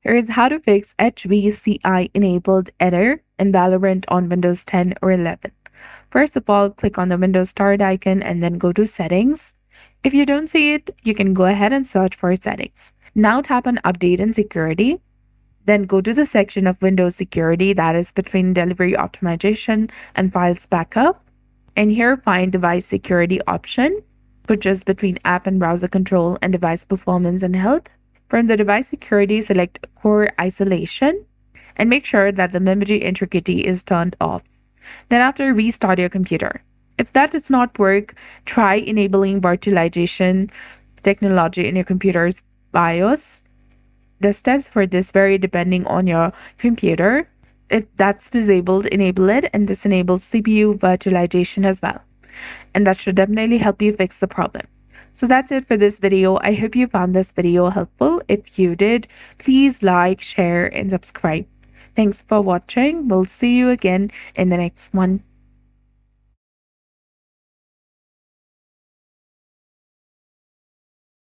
Here is how to fix HVCI Enabled error in Valorant on Windows 10 or 11. First of all, click on the Windows Start icon and then go to Settings. If you don't see it, you can go ahead and search for Settings. Now tap on Update and Security. Then go to the section of Windows Security that is between Delivery Optimization and Files Backup. And here find Device Security option, which is between App and Browser Control and Device Performance and Health. From the Device Security, select Core Isolation and make sure that the memory integrity is turned off. Then after, restart your computer. If that does not work, try enabling virtualization technology in your computer's BIOS. The steps for this vary depending on your computer. If that's disabled, enable it, and this enables CPU virtualization as well. And that should definitely help you fix the problem. So that's it for this video. I hope you found this video helpful. If you did, please like, share, and subscribe. Thanks for watching. We'll see you again in the next one.